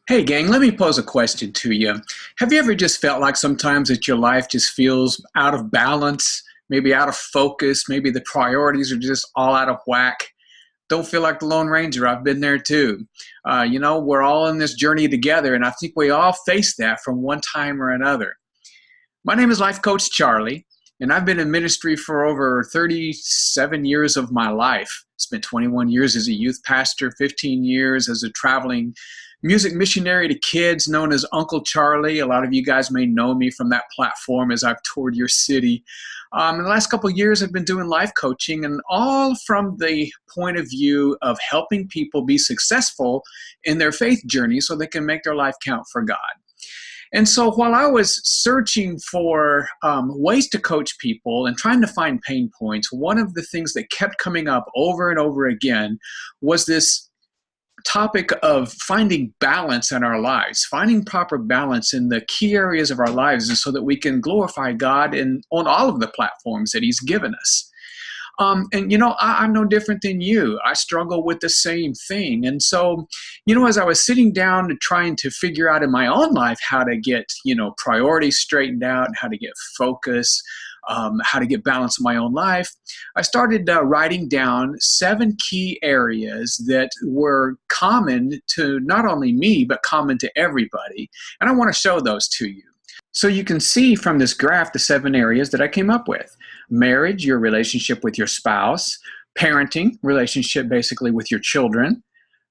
Hey gang, let me pose a question to you. Have you ever just felt like sometimes that your life just feels out of balance, maybe out of focus, maybe the priorities are just all out of whack? Don't feel like the Lone Ranger. I've been there too. We're all in this journey together, and I think we all face that from one time or another. My name is Life Coach Charlie, and I've been in ministry for over 37 years of my life. Spent 21 years as a youth pastor, 15 years as a traveling music missionary to kids known as Uncle Charlie. A lot of you guys may know me from that platform as I've toured your city. In the last couple of years, I've been doing life coaching, and all from the point of view of helping people be successful in their faith journey so they can make their life count for God. And so while I was searching for ways to coach people and trying to find pain points, one of the things that kept coming up over and over again was this topic of finding balance in our lives, finding proper balance in the key areas of our lives, and so that we can glorify God on all of the platforms that He's given us. I'm no different than you. I struggle with the same thing. And so, as I was sitting down and trying to figure out in my own life how to get, priorities straightened out, how to get focus, how to get balance in my own life, I started writing down 7 key areas that were common to not only me, but common to everybody. And I want to show those to you. So you can see from this graph the 7 areas that I came up with. Marriage, your relationship with your spouse. Parenting, relationship basically with your children.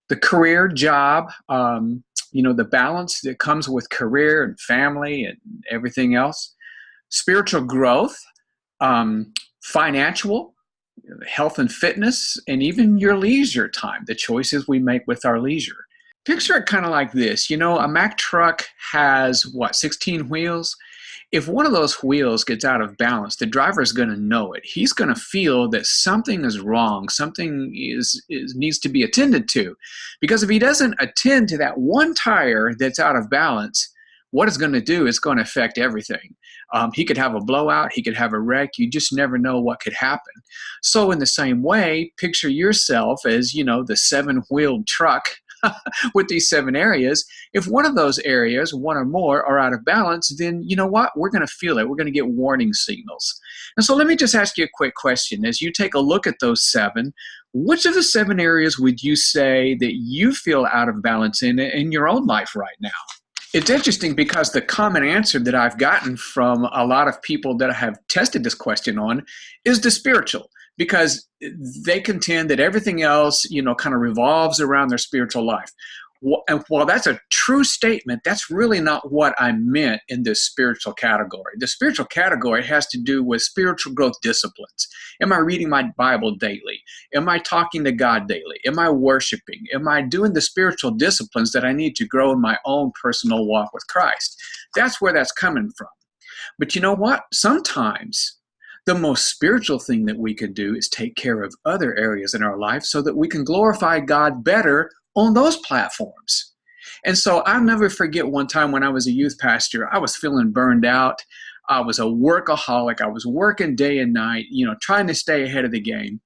The career, job, the balance that comes with career and family and everything else. Spiritual growth, financial, health and fitness, and even your leisure time, the choices we make with our leisure. Picture it kind of like this. A Mack truck has, 16 wheels? If one of those wheels gets out of balance, the driver is going to know it. He's going to feel that something is wrong, something needs to be attended to. Because if he doesn't attend to that one tire that's out of balance, what it's going to do is going to affect everything. He could have a blowout, he could have a wreck, you just never know what could happen. So in the same way, picture yourself as, the 7-wheeled truck with these 7 areas. If one of those areas, one or more, are out of balance, then you know what? We're going to feel it. We're going to get warning signals. And so let me just ask you a quick question. As you take a look at those 7, which of the 7 areas would you say that you feel out of balance in your own life right now? It's interesting because the common answer that I've gotten from a lot of people that I have tested this question on is the spiritual, because they contend that everything else, kind of revolves around their spiritual life. And while that's a true statement, that's really not what I meant in this spiritual category. The spiritual category has to do with spiritual growth disciplines. Am I reading my Bible daily? Am I talking to God daily? Am I worshiping? Am I doing the spiritual disciplines that I need to grow in my own personal walk with Christ? That's where that's coming from. But you know what? Sometimes the most spiritual thing that we can do is take care of other areas in our life so that we can glorify God better on those platforms. And so I'll never forget one time when I was a youth pastor, I was feeling burned out. I was a workaholic. I was working day and night, trying to stay ahead of the game.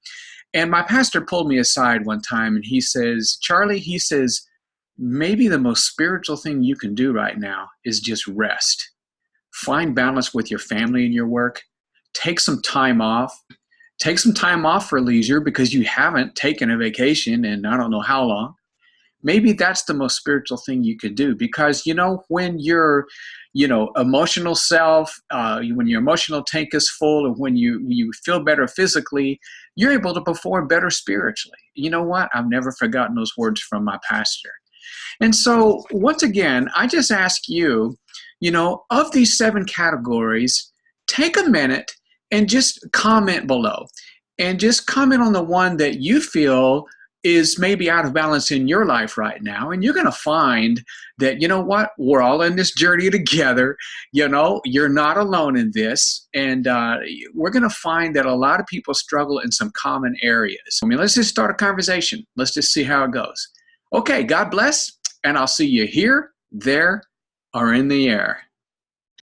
And my pastor pulled me aside one time and he says, Charlie, he says, maybe the most spiritual thing you can do right now is just rest. Find balance with your family and your work. Take some time off. Take some time off for leisure because you haven't taken a vacation in I don't know how long. Maybe that's the most spiritual thing you could do, because, when your, emotional self, when your emotional tank is full, and when you feel better physically, you're able to perform better spiritually. You know what? I've never forgotten those words from my pastor. And so once again, I just ask you, of these 7 categories, take a minute and just comment below, and just comment on the one that you feel is maybe out of balance in your life right now. And you're going to find that, we're all in this journey together. You're not alone in this. And we're going to find that a lot of people struggle in some common areas. Let's just start a conversation. Let's just see how it goes. Okay, God bless. And I'll see you here, there, or in the air.